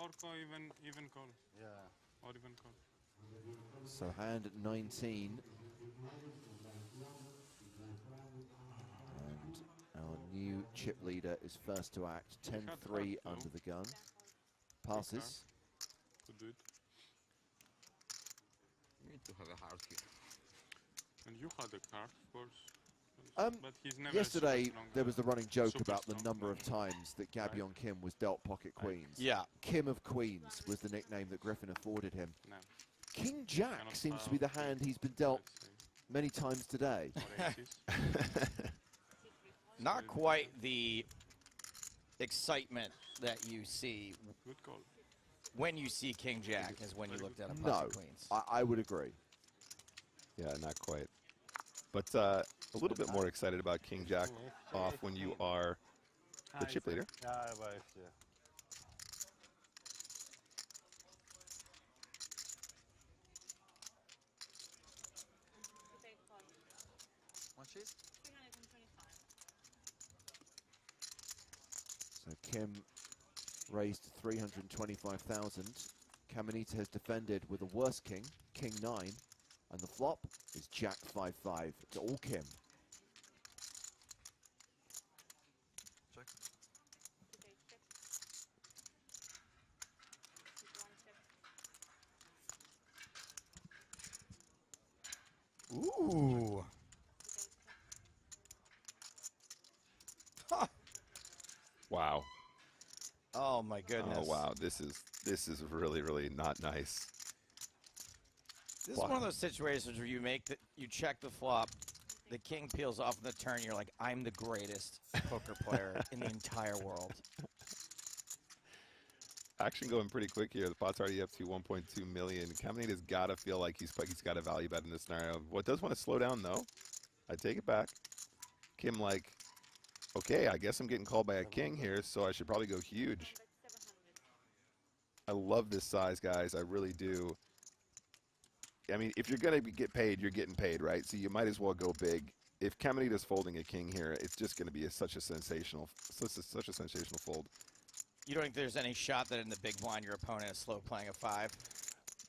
Or even call. Yeah. Or even call. So hand at 19. And our new chip leader is first to act. 10-3 under the gun. Passes. Could do it. You need to have a heart here. And you had a card, of course. But he's never yesterday, there was the running joke super about the strong number of player. times that Gab Yong Kim was dealt pocket queens. Yeah. Kim of Queens was the nickname that Griffin afforded him. No. King Jack Cannot seems to be the foul. hand he's been dealt Let's see. many times today. Or aces. Not quite the excitement that you see Good call. when you see King Jack as when you looked at a No, pocket queens. I would agree. Yeah, not quite. But a little bit more excited about King Jack off when you are the chip leader. Yeah, but yeah. What is? 325. So Kim raised 325,000. Caminita has defended with a worse king, King 9, and the flop is Jack 5-5. It's all Kim. Check. Okay, check. Keep one check. Ooh. Okay, check. Wow. Oh my goodness. Oh wow. This is really not nice. This is one of those situations where you check the flop, the king peels off in the turn, you're like, I'm the greatest poker player in the entire world. Action going pretty quick here. The pot's already up to 1.2 million. Caminita's got to feel like he's got a value bet in this scenario. What does want to slow down though? I take it back. Kim like, okay, I guess I'm getting called by a king here, so I should probably go huge. 700. I love this size, guys. I really do. I mean, if you're going to get paid, you're getting paid, right? So you might as well go big. If Caminita's folding a king here, it's just going to be such a sensational fold. You don't think there's any shot that in the big blind your opponent is slow playing a 5?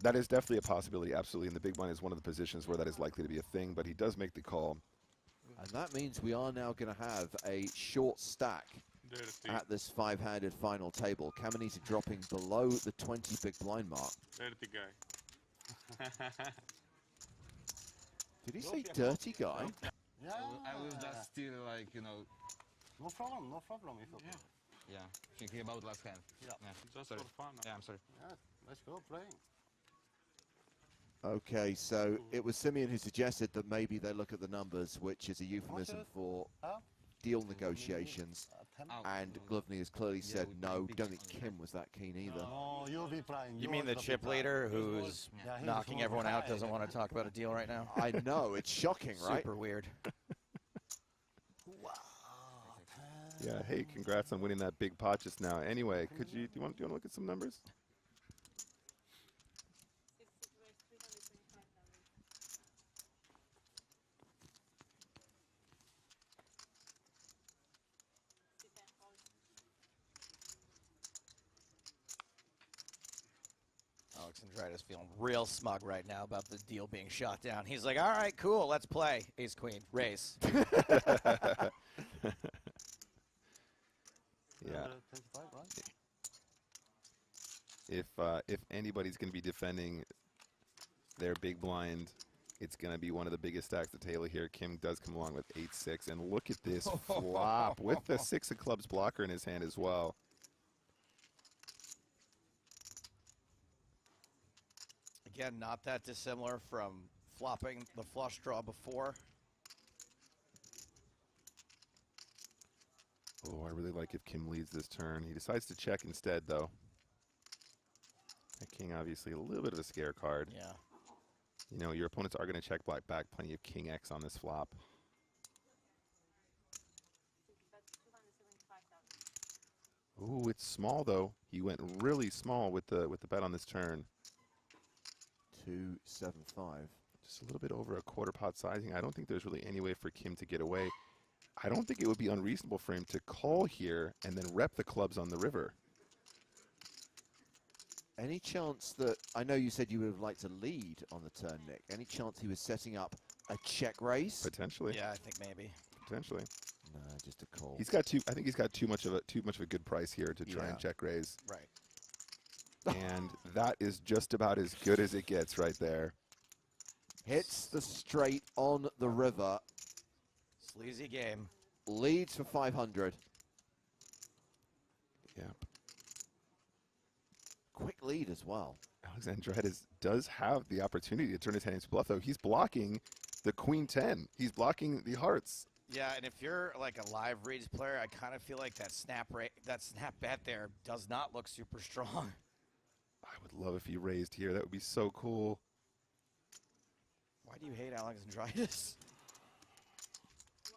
That is definitely a possibility, absolutely. And the big blind is one of the positions where that is likely to be a thing, but he does make the call. And that means we are now going to have a short stack Dirty. at this five-handed final table. Caminita dropping below the 20 big blind mark. Dirty guy. Did he say dirty guy? Yeah. I will just still like, you know, No problem, no problem. If okay. yeah, thinking about last hand. Yeah. Just Sorry. for fun. Yeah, I'm sorry. Yeah, let's go playing. Okay, so it was Simeon who suggested that maybe they look at the numbers, which is a euphemism for deal negotiations. And Glovny has clearly said no. Don't think Kim was that keen either. No, you'll be playing. You mean the chip leader who's Yeah, he's knocking more everyone out high. doesn't want to talk about a deal right now? I know, it's shocking, right? Super weird. Yeah, hey, congrats on winning that big pot just now. Anyway, do you want to look at some numbers? 325,000. Alex Andrade is feeling real smug right now about the deal being shot down. He's like, all right, cool, let's play. Ace, queen, raise. Yeah. 25, right? If anybody's going to be defending their big blind, it's going to be one of the biggest stacks at Taylor here. Kim does come along with 8-6, and look at this flop with the 6 of clubs blocker in his hand as well. Again, not that dissimilar from flopping the flush draw before. Oh, I really like if Kim leads this turn. He decides to check instead, though. That king, obviously, a little bit of a scare card. Yeah. You know, your opponents are going to check black back. Plenty of king X on this flop. That's 275,000. Ooh, it's small, though. He went really small with the bet on this turn. 275. Just a little bit over a quarter pot sizing. I don't think there's really any way for Kim to get away. I don't think it would be unreasonable for him to call here and then rep the clubs on the river. Any chance that, I know you said you would have liked to lead on the turn, Nick. Any chance he was setting up a check raise? Potentially. Yeah, I think maybe. Potentially. No, just a call. He's got I think he's got too much of a good price here to try and check raise. Right. And that is just about as good as it gets right there. Hits the straight on the river. Sleazy game. Leads for 500. Yeah. Quick lead as well. Alexandrides does have the opportunity to turn his hand into bluff, though. He's blocking the queen 10. He's blocking the hearts. Yeah, and if you're like a live reads player, I kind of feel like that snap bet there does not look super strong. I would love if he raised here. That would be so cool. Why do you hate Alexandrides?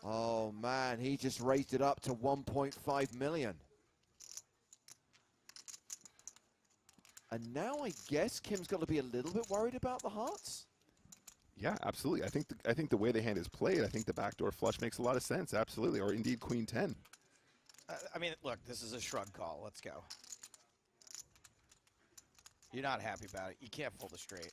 Oh man, he just raised it up to 1.5 million. And now I guess Kim's got to be a little bit worried about the hearts. Yeah, absolutely. I think the way the hand is played, I think the backdoor flush makes a lot of sense. Absolutely, or indeed queen 10. I mean, look, this is a shrug call. Let's go. You're not happy about it. You can't fold a straight.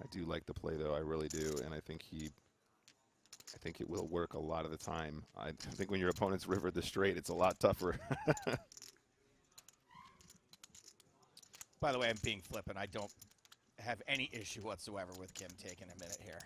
I do like the play, though. I really do, and I think it will work a lot of the time. I think when your opponent's rivered the straight, it's a lot tougher. By the way, I'm being flippant. I don't have any issue whatsoever with Kim taking a minute here.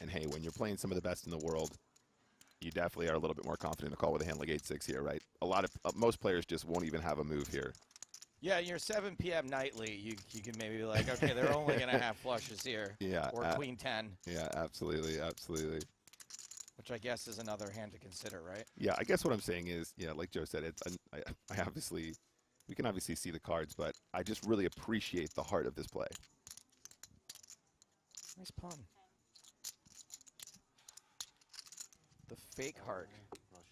And hey, when you're playing some of the best in the world, you definitely are a little bit more confident to call with a hand like 8-6 here, right? Most players just won't even have a move here. Yeah, you're 7 p.m. nightly. You can maybe be like, okay, they're only going to have flushes here. Yeah. Or queen 10. Yeah, absolutely, absolutely. Which I guess is another hand to consider, right? Yeah, I guess what I'm saying is, yeah, like Joe said, I obviously, we can obviously see the cards, but I just really appreciate the heart of this play. Nice pawn. The fake heart.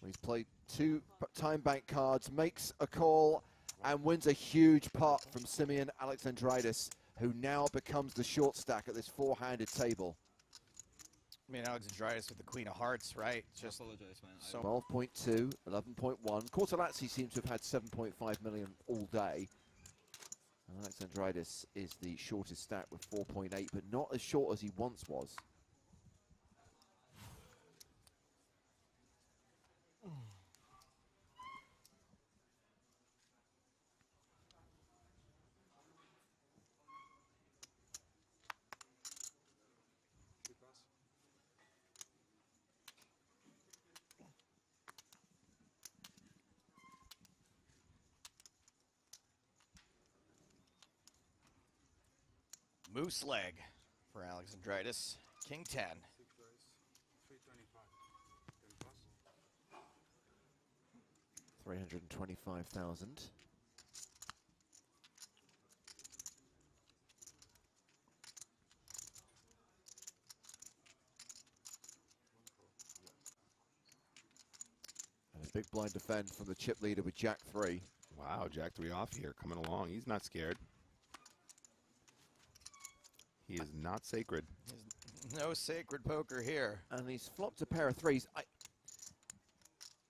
He's played 2 time bank cards, makes a call, and wins a huge pot from Simeon Alexandrides, who now becomes the short stack at this 4-handed table. I mean, Alexandrides with the queen of hearts, right? Just apologize, man. so 12.2, 11.1. Cortolazzi seems to have had 7.5 million all day. And Alexandrides is the shortest stack with 4.8, but not as short as he once was. moose leg for Alexandrides. King 10. 325,000. And a big blind defend from the chip leader with Jack 3. Wow, Jack 3 off here, coming along. He's not scared. He is not sacred. There's no sacred poker here. And he's flopped a pair of 3s.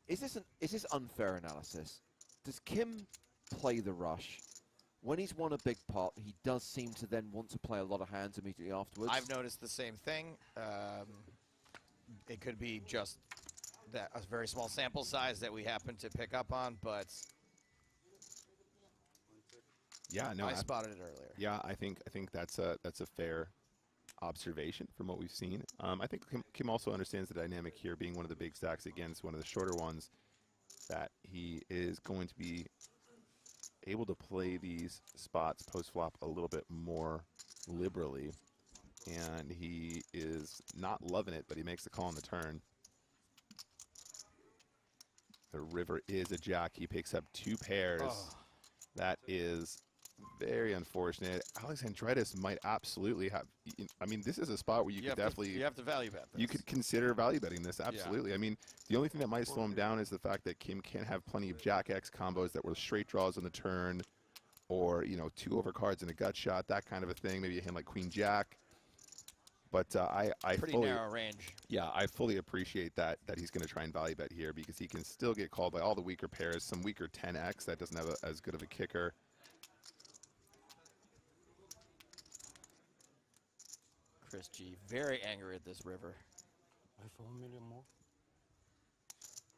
Is this unfair analysis? Does Kim play the rush? When he's won a big pot, he does seem to then want to play a lot of hands immediately afterwards. I've noticed the same thing. It could be just that a very small sample size that we happen to pick up on, but Yeah, no, I spotted it earlier. yeah, I think that's a fair observation from what we've seen. I think Kim also understands the dynamic here, being one of the big stacks against one of the shorter ones, that he is going to be able to play these spots post-flop a little bit more liberally, and he is not loving it, but he makes the call on the turn. The river is a jack. He picks up 2 pairs. Oh. That is very unfortunate. Alexandrides might absolutely have. I mean, this is a spot where you could definitely. You have to value bet this. You could consider value betting this, absolutely. I mean, the only thing that might slow him down is the fact that Kim can have plenty of Jack X combos that were straight draws on the turn, or, you know, 2 overcards and a gut shot, that kind of a thing. Maybe a hand like Queen Jack. But I Pretty fully, narrow range. yeah, I fully appreciate that he's going to try and value bet here because he can still get called by all the weaker pairs. Some weaker 10x that doesn't have as good of a kicker. Chris G, very angry at this river. 4 million more.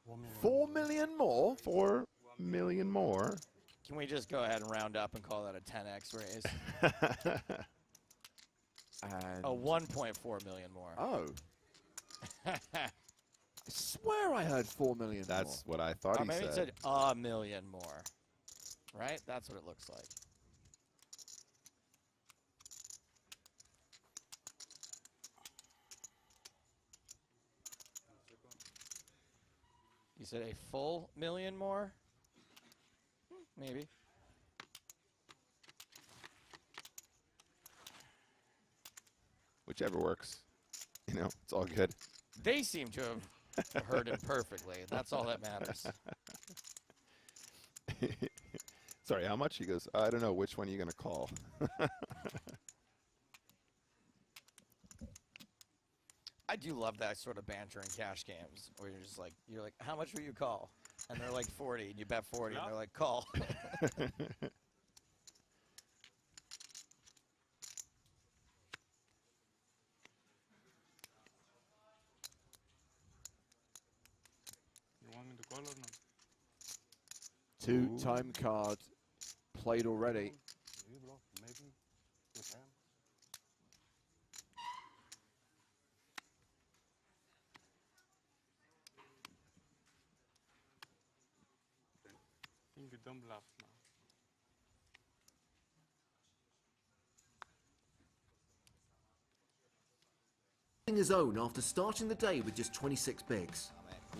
4 million. 4 million more? 4 million more. Can we just go ahead and round up and call that a 10x raise? And A 1.4 million more. oh, I swear I heard 4 million That's what I thought Or he maybe said. it said a million more. Right? That's what it looks like. You said a full million more? Maybe. Whichever works. You know, it's all good. They seem to have heard him perfectly. That's all that matters. Sorry, how much? He goes, I don't know. Which one are you going to call? I do love that sort of banter in cash games where you're like, how much will you call? And they're like 40, and you bet 40, and they're like, call. You want me to call or not? 2 time card played already. You block, maybe with him. I think you don't bluff now. His own after starting the day with just 26 bigs.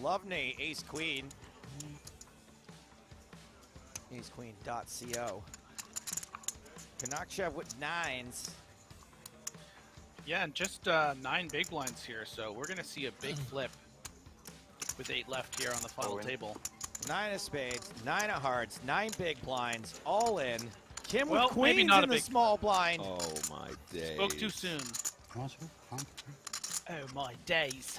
Lovney, ace queen. Acequeen.co. Konakchev with 9s. Yeah, and just 9 big blinds here, so we're going to see a big flip with 8 left here on the final table. 9 of spades, 9 of hearts, 9 big blinds, all in. Kim Well, with maybe queens not in a the big- small blind. Oh, my days. Spoke too soon. Oh my days.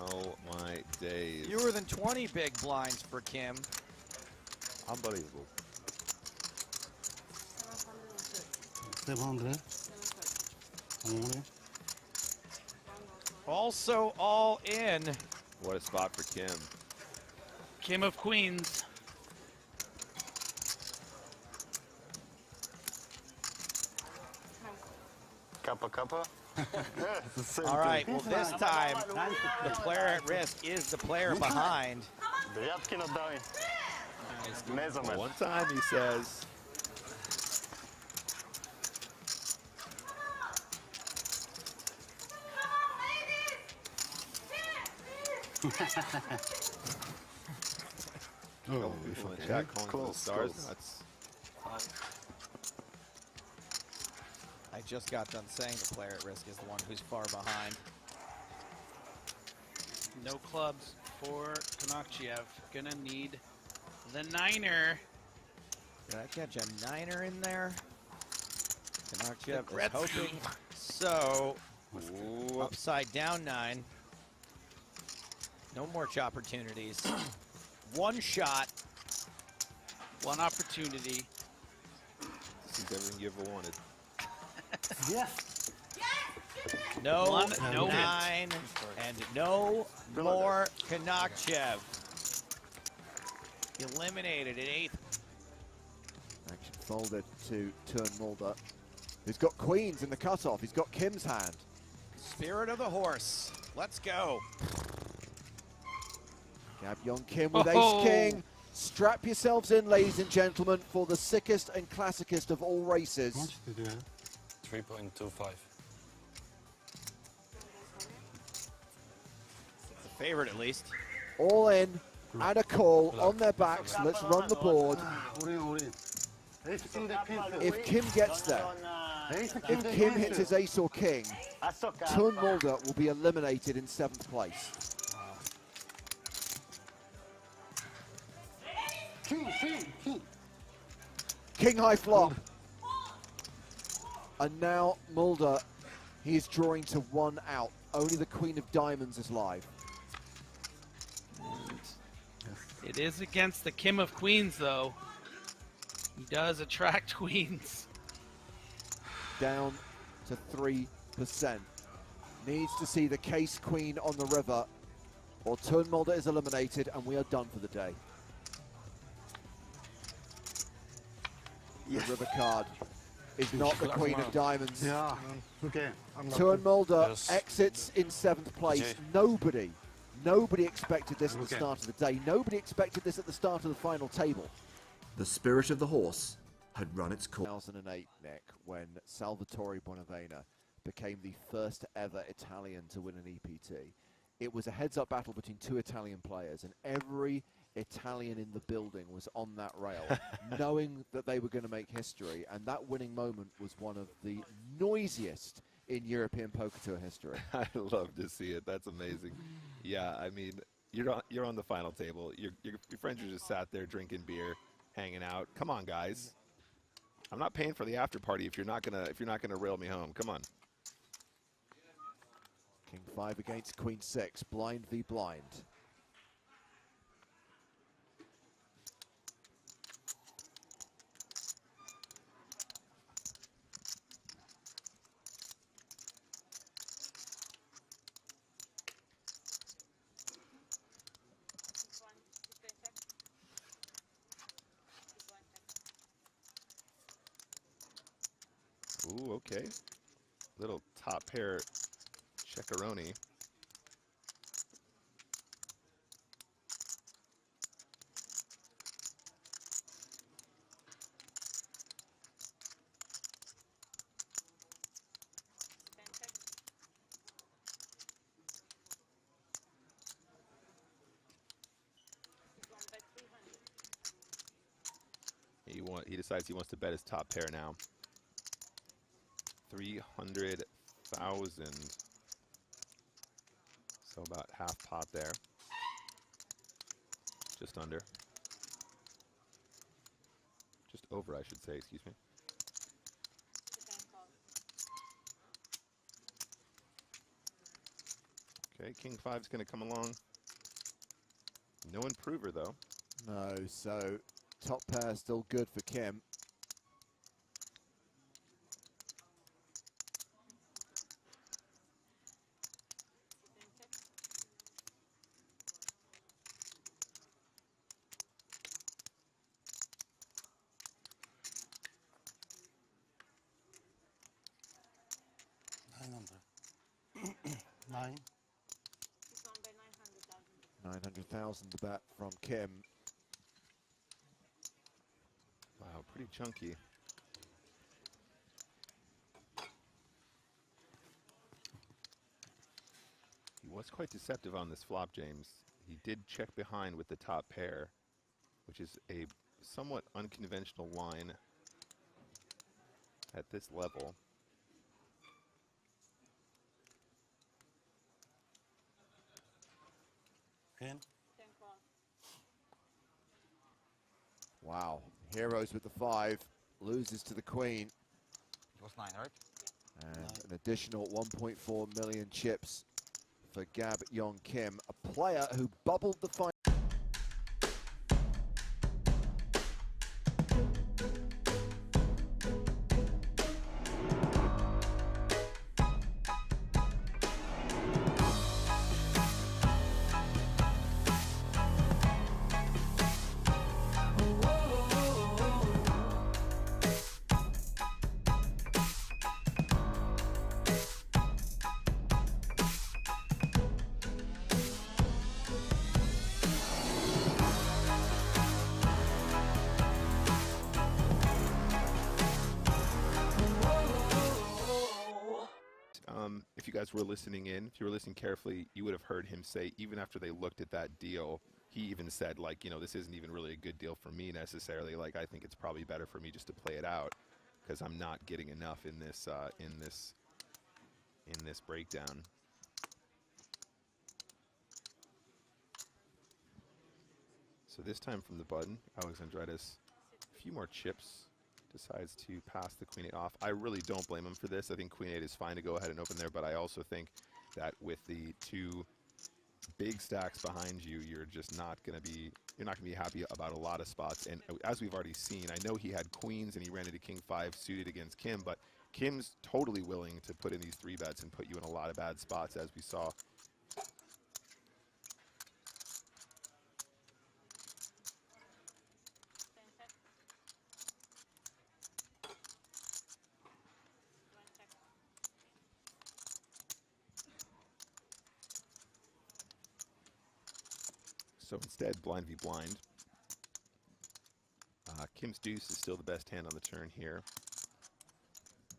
Oh, my days. Fewer than 20 big blinds for Kim. Unbelievable. 700. Only. Also all in. What a spot for Kim. Kim of queens. Kappa kappa. All right, well this time the player at risk is the player behind. One time he says. Oh, People in the chat calling for the stars. That's I just got done saying the player at risk is the one who's far behind. No clubs for Konakchev. Gonna need the 9er. Did I catch a 9er in there? Konakchev is Gretzky. hoping so. Upside down 9. No more opportunities. One shot. One opportunity. this is everything you ever wanted. yes. No One, no 9 and no more Konakchev. Eliminated at 8th. Action folded to turn Mulder. He's got queens in the cutoff. He's got Kim's hand. Spirit of the horse. Let's go. Gab Yong Kim with Oh. ace king. Strap yourselves in, ladies and gentlemen, for the sickest and classicest of all races. How much did you have? 3.25. The favorite at least. All in and a call on their backs. Let's run the board. If Kim gets there, if Kim hits his ace or king, Turn Mulder will be eliminated in 7th place. King. King king high flop. And now Mulder, he is drawing to 1 out. Only the queen of diamonds is live. It is against the Kim of Queens, though. He does attract queens. Down to 3%. Needs to see the case queen on the river, or Turn Mulder is eliminated and we are done for the day. The river card is not the queen of diamonds. Yeah, okay. Turn Mulder Yes. exits in 7th place. Okay. Nobody expected this at the Okay. start of the day. Nobody expected this at the start of the final table. The spirit of the horse had run its course. 2008, Nick, when Salvatore Bonavena became the first ever Italian to win an EPT. It was a heads-up battle between 2 Italian players, and every Italian in the building was on that rail, knowing that they were going to make history, and that winning moment was one of the noisiest in European Poker Tour history. I love to see it. That's amazing. Yeah, I mean, you're on the final table. Your friends are just sat there drinking beer, hanging out. Come on, guys. I'm not paying for the after party if you're not gonna rail me home. Come on. King 5 against Queen 6, blind v blind. Ooh, okay. Little top pair checkeroni. He decides he wants to bet his top pair now. 300,000. So about half pot there. Just under. Just over, I should say, excuse me. Okay, King 5 is going to come along. No improver, though. No, so top pair still good for Kim. Nine. 900,000 the bet from Kim. Wow, pretty chunky. He was quite deceptive on this flop, James. He did check behind with the top pair, which is a somewhat unconventional line at this level. Ten. Wow, heroes with the 5, loses to the queen. It was 9, right? And an additional 1.4 million chips for Gab Yong Kim, a player who bubbled the final. If you guys were listening in, if you were listening carefully, you would have heard him say, even after they looked at that deal, he even said, like, you know, this isn't even really a good deal for me necessarily. Like, I think it's probably better for me just to play it out because I'm not getting enough in this breakdown. So this time from the button, Alexandritis, a few more chips decides to pass the queen 8 off. I really don't blame him for this. I think queen 8 is fine to go ahead and open there, but I also think that with the 2 big stacks behind you, you're not going to be happy about a lot of spots. And as we've already seen, I know he had queens and he ran into king 5 suited against Kim, but Kim's totally willing to put in these 3 bets and put you in a lot of bad spots, as we saw. So instead, blind v blind. Kim's deuce is still the best hand on the turn here.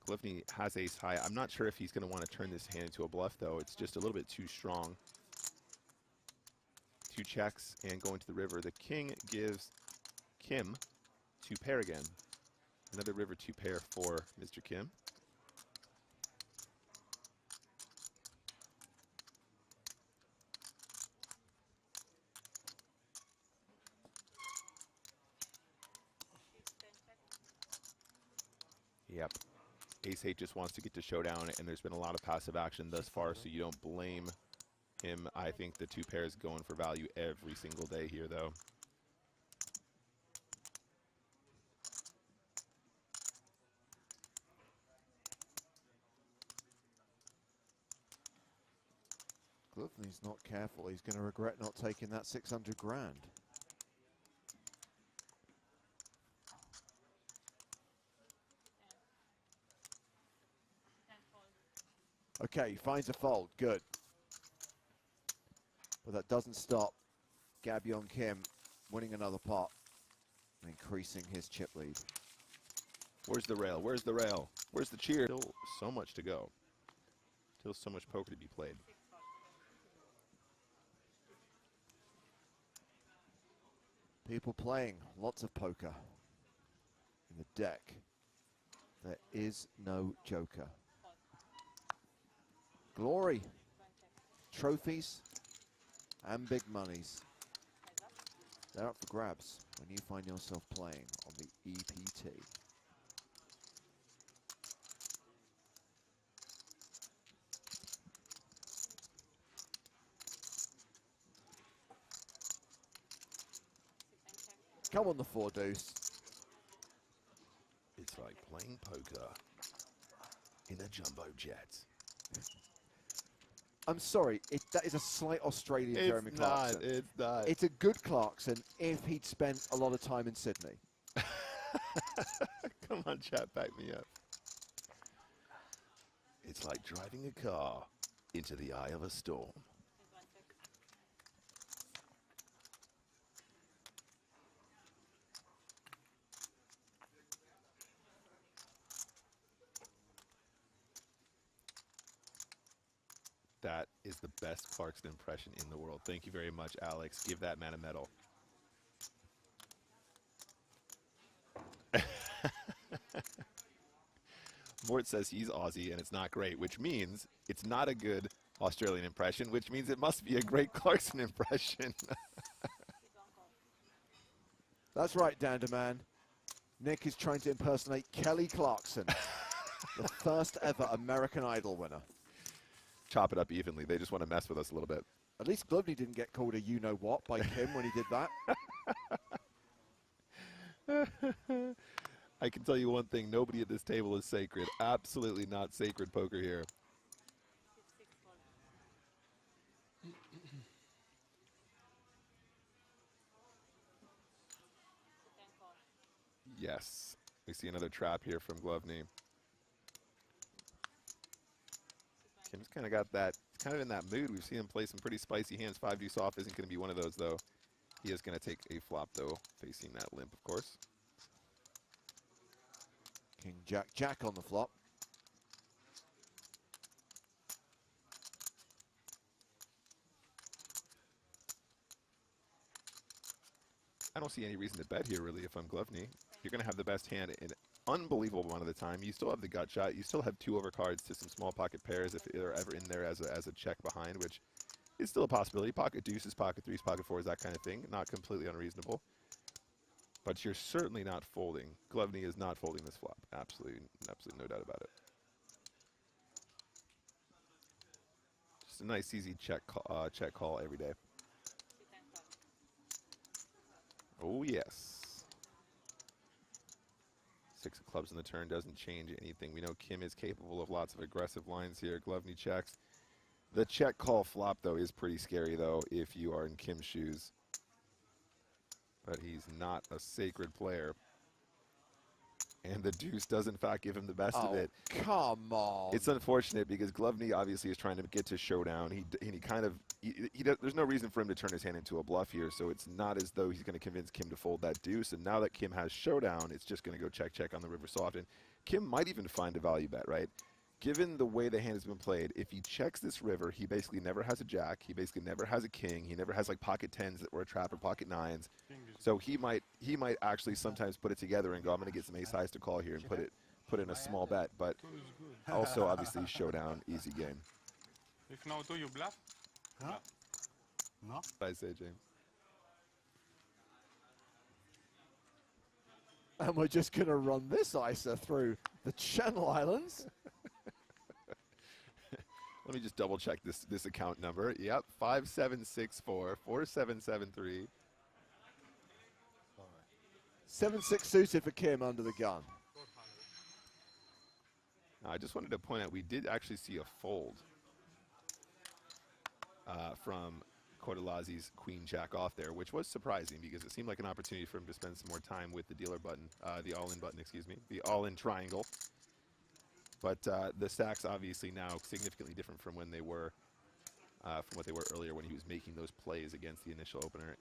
Glovny has ace high. I'm not sure if he's going to want to turn this hand into a bluff, though. It's just a little bit too strong. 2 checks and going to the river. The king gives Kim 2 pair again. Another river 2 pair for Mr. Kim. Yep. Ace-8 just wants to get to showdown, and there's been a lot of passive action thus far, so you don't blame him. I think the 2 pairs going for value every single day here, though. Glovny's not careful. He's going to regret not taking that 600 grand. Okay, finds a fold. Good. But that doesn't stop Gab Yong Kim winning another pot and increasing his chip lead. Where's the rail? Where's the rail? Where's the cheer? Still so much to go. Still so much poker to be played. People playing lots of poker in the deck. There is no joker. Glory, trophies, and big monies. They're up for grabs when you find yourself playing on the EPT. Come on, the 4 deuce. It's like playing poker in a jumbo jet. I'm sorry, that is a slight Australian Jeremy Clarkson. It's not. It's a good Clarkson if he'd spent a lot of time in Sydney. Come on, chat, back me up. It's like driving a car into the eye of a storm. That is the best Clarkson impression in the world. Thank you very much, Alex. Give that man a medal. Mort says he's Aussie and it's not great, which means it's not a good Australian impression, which means it must be a great Clarkson impression. That's right, Danderman. Nick is trying to impersonate Kelly Clarkson, the first ever American Idol winner. Chop it up evenly. They just want to mess with us a little bit. At least Glovny didn't get called a you-know-what by Kim when he did that. I can tell you one thing. Nobody at this table is sacred. Absolutely not sacred poker here. Yes. We see another trap here from Glovny. Kim's kind of got that, kind of in that mood. We've seen him play some pretty spicy hands. 5 deuce off isn't going to be one of those, though. He is going to take a flop, though, facing that limp, of course. King Jack Jack on the flop. I don't see any reason to bet here, really, if I'm Glovny. You're going to have the best hand in unbelievable amount of the time. You still have the gut shot. You still have 2 overcards to some small pocket pairs if they're ever in there as a check behind, which is still a possibility. Pocket deuces, pocket threes, pocket fours, that kind of thing. Not completely unreasonable. But you're certainly not folding. Glovney is not folding this flop. Absolutely no doubt about it. Just a nice, easy check call every day. Oh, yes. 6 of clubs in the turn doesn't change anything. We know Kim is capable of lots of aggressive lines here. Glovney checks. The check call flop, though, is pretty scary, though, if you are in Kim's shoes. But he's not a sacred player. And the deuce does, in fact, give him the best of it. Come on. It's unfortunate because Glovney obviously is trying to get to showdown. There's no reason for him to turn his hand into a bluff here, so it's not as though he's going to convince Kim to fold that deuce. And now that Kim has showdown, it's just going to go check on the river so often. Kim might even find a value bet, right? Given the way the hand has been played, if he checks this river, he basically never has a jack. He basically never has a king. He never has like pocket 10s that were a trap or pocket 9s. So he might actually sometimes put it together and go, I'm going to get some ace highs to call here and put in a small bet. But also obviously showdown, easy game. If no two, you bluff? Huh? No. I say, James. And we're just going to run this ISA through the Channel Islands. Let me just double check this account number. Yep, 5764-4773. 7-6 suited for Kim under the gun. I just wanted to point out we did actually see a fold from Cortellazzi's queen jack off there, which was surprising because it seemed like an opportunity for him to spend some more time with the dealer button, the all-in button, excuse me, the all-in triangle. But the stacks obviously now significantly different from when they were, from what they were earlier when he was making those plays against the initial opener.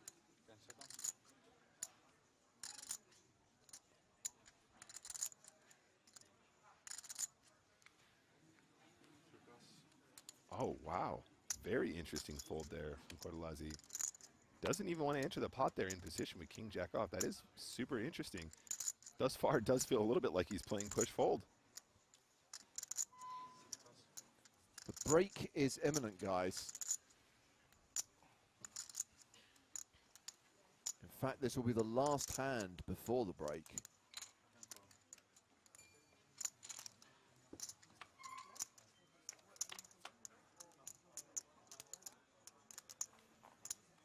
Oh, wow. Very interesting fold there from Cortellazzi. Doesn't even want to enter the pot there in position with king jack off. That is super interesting. Thus far, it does feel a little bit like he's playing push fold. The break is imminent, guys. In fact, this will be the last hand before the break.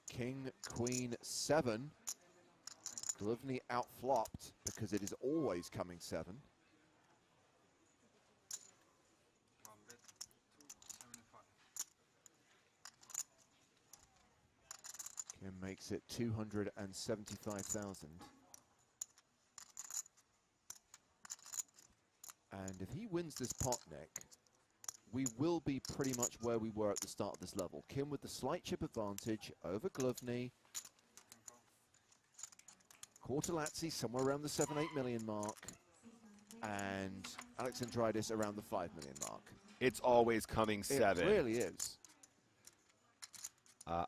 King, queen, 7. Glovney outflopped because it is always coming 7. Kim makes it 275,000. And if he wins this pot, Nick, we will be pretty much where we were at the start of this level. Kim with the slight chip advantage over Glovney. Cortellazzi somewhere around the 7-8 million mark. And Alexandridis around the 5 million mark. It's always coming 7. It really is.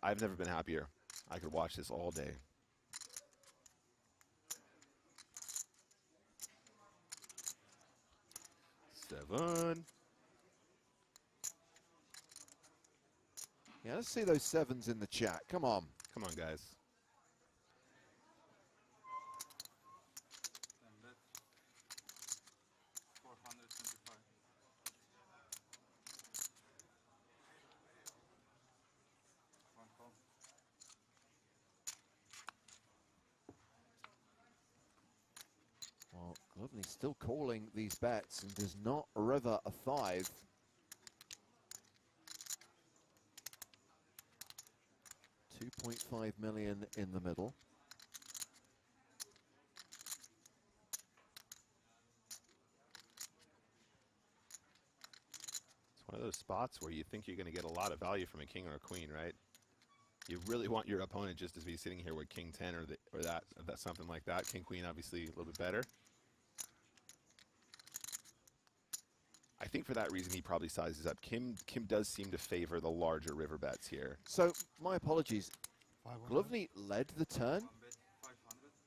I've never been happier. I could watch this all day. Seven. Yeah, let's see those 7s in the chat. Come on. Come on, guys. Well, Glovney's still calling these bets and does not river a 5. $2.5 million in the middle. It's one of those spots where you think you're going to get a lot of value from a king or a queen, right? You really want your opponent just to be sitting here with king 10 or that something like that. King queen obviously a little bit better. I think for that reason he probably sizes up. Kim does seem to favor the larger river bets here. So my apologies. Glovney led the turn.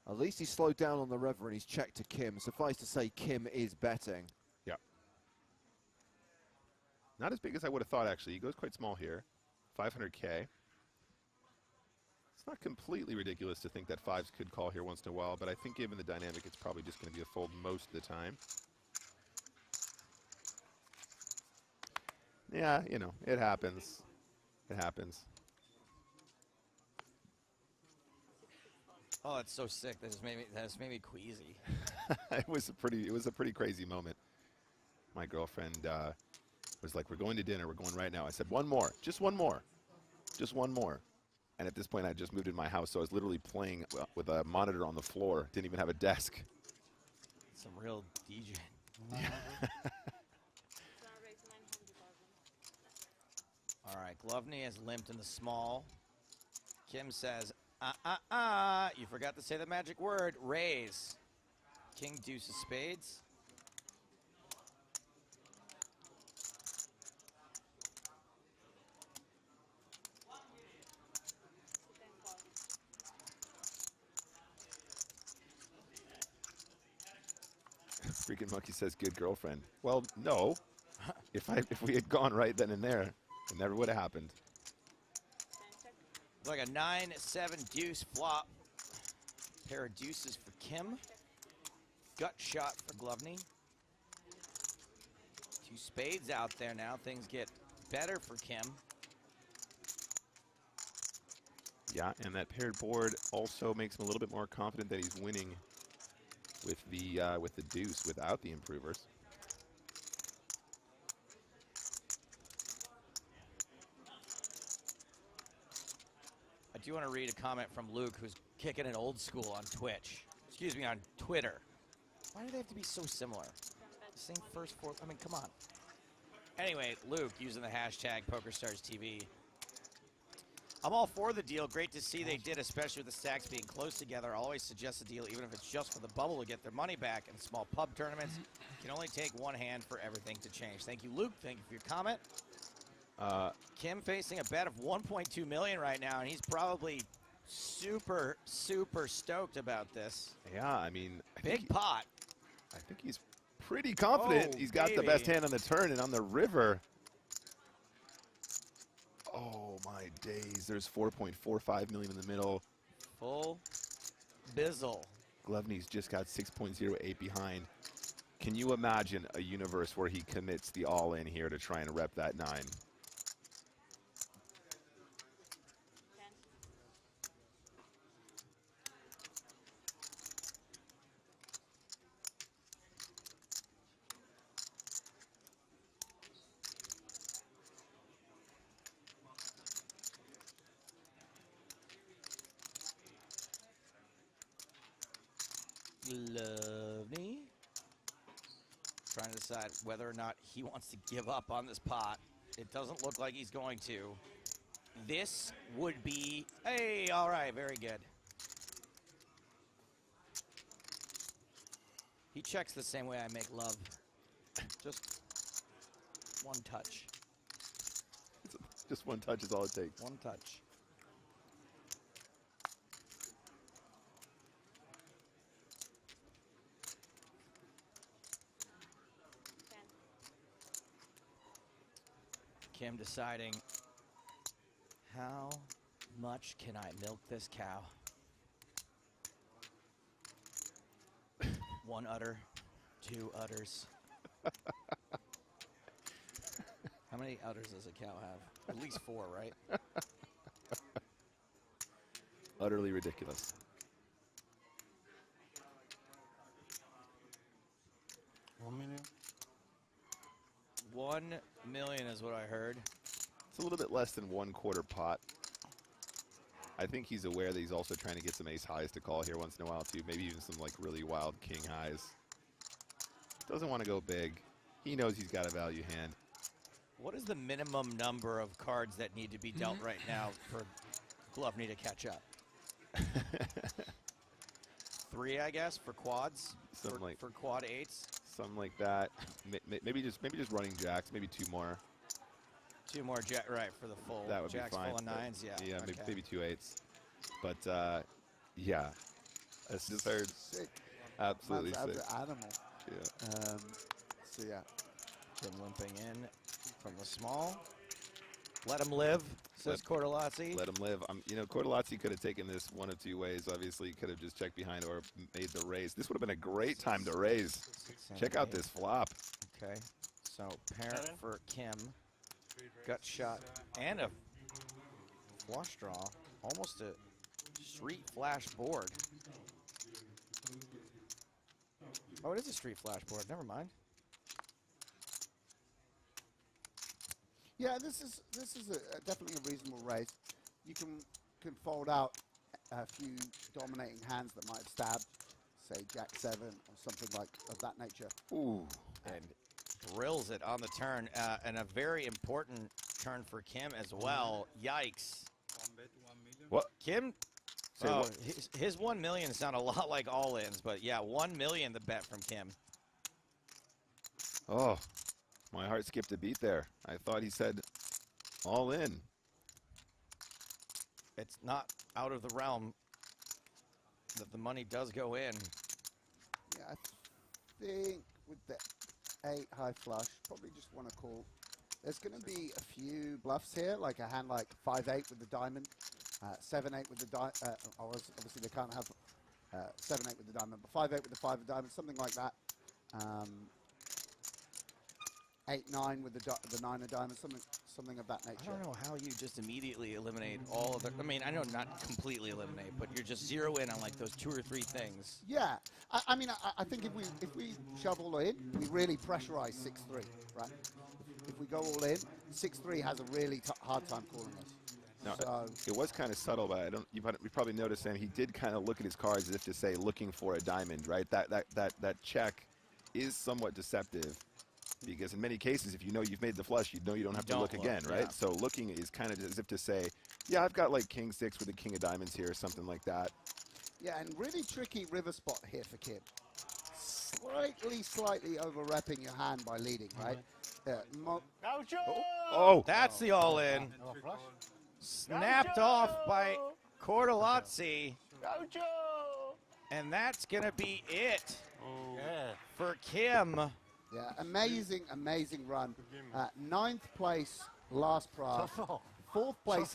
At least he slowed down on the river and he's checked to Kim. Suffice to say, Kim is betting. Yeah. Not as big as I would have thought, actually. He goes quite small here. 500K. It's not completely ridiculous to think that fives could call here once in a while, but I think given the dynamic, it's probably just going to be a fold most of the time. Yeah, you know, it happens. It happens. Oh, it's so sick. That just made me queasy. It was a pretty crazy moment. My girlfriend was like, "We're going to dinner. We're going right now." I said, "One more, just one more, just one more." And at this point, I just moved in my house, so I was literally playing with a monitor on the floor. Didn't even have a desk. Some real DJ. All right, Glovney has limped in the small. Kim says, you forgot to say the magic word, raise. King deuce of spades. Freaking Monkey says, "Good girlfriend." Well, no. If we had gone right then and there, it never would have happened. Like a 9-7 deuce flop. Pair of deuces for Kim. Gut shot for Glovney. Two spades out there now. Things get better for Kim. Yeah, and that paired board also makes him a little bit more confident that he's winning with the deuce without the improvers. I do want to read a comment from Luke, who's kicking it old school on Twitch. Excuse me, on Twitter. Why do they have to be so similar? Same first four. I mean, come on. Anyway, Luke using the hashtag PokerStarsTV. I'm all for the deal. Great to see they did, especially with the stacks being close together. I'll always suggest a deal, even if it's just for the bubble to get their money back in small pub tournaments. You can only take one hand for everything to change. Thank you, Luke. Thank you for your comment. Kim facing a bet of 1.2 million right now, and he's probably super, super stoked about this. Yeah, I mean, Big pot. I think he's pretty confident. Oh, He's got the baby. best hand on the turn and on the river. Oh my days! There's 4.45 million in the middle. Full bizzle. Glovney's just got 6.08 behind. Can you imagine a universe where he commits the all-in here to try and rep that 9? Glovney. Trying to decide whether or not he wants to give up on this pot. It doesn't look like he's going to. This would be, hey, all right, very good. He checks the same way I make love. Just one touch. Just one touch is all it takes. One touch. Kim deciding, how much can I milk this cow? One udder, two udders. How many udders does a cow have? At least 4, right? Utterly ridiculous. $1 million. 1 million is what I heard. It's a little bit less than 1/4 pot. I think he's aware that he's also trying to get some ace highs to call here once in a while too. Maybe even some like really wild king highs. Doesn't want to go big. He knows he's got a value hand. What is the minimum number of cards that need to be dealt right now for Glovney to catch up? 3, I guess, for quads. Something like for quad 8s. Something like that. Maybe just running jacks. Maybe 2 more. 2 more jack, right, for the full. That would jacks be fine. Full of 9s, yeah. Yeah, okay. maybe 2 8s. But yeah, that's just Sick. absolutely Man's sick. an animal. Yeah. So yeah. Kim limping in from the small. Let him live, says Cortolazzi. Let him live. You know, Cortolazzi could have taken this one of two ways. Obviously, he could have just checked behind or made the raise. This would have been a great time to raise. Check out this flop. Okay, so parent for Kim. Gut shot and a flush draw. Almost a street flash board. Oh, it is a street flash board. Never mind. Yeah, this is definitely a reasonable raise. You can fold out a few dominating hands that might have stabbed, say Jack 7 or something like of that nature. Ooh. And drills it on the turn, and a very important turn for Kim as well. Yikes. What? Kim, Say oh, what? his 1 million sound a lot like all-ins, but yeah, 1 million the bet from Kim. Oh, my heart skipped a beat there. I thought he said all in. It's not out of the realm that the money does go in. Yeah, I think with the 8 high flush, probably just want to call. There's going to be a few bluffs here, like a hand like 5-8 with the diamond, 7-8 with the diamond. Obviously, they can't have 7-8 with the diamond, but 5-8 with the 5 of diamond, something like that. 8-9 with the 9 of diamond, something of that nature. I don't know how you just immediately eliminate all of the. I mean, I know not completely eliminate, but you're just zero in on like those 2 or 3 things. Yeah, I mean, I think if we shove all in, we really pressurize 6-3, right? If we go all in, 6-3 has a really hard time calling us. No, So, it was kind of subtle, but you probably noticed, Sam, he did kind of look at his cards as if to say, looking for a diamond, right? That check is somewhat deceptive. Because in many cases, if you know you've made the flush, you know you don't have to look again, right? Yeah. So looking is kind of as if to say, yeah, I've got like King 6 with the King of Diamonds here or something like that. yeah, and really tricky river spot here for Kim. Slightly over-repping your hand by leading, right? Oh! That's the all-in. Snapped off by Cortolazzi. And that's going to be it for Kim. Yeah, amazing run. 9th place, last prize. 4th place.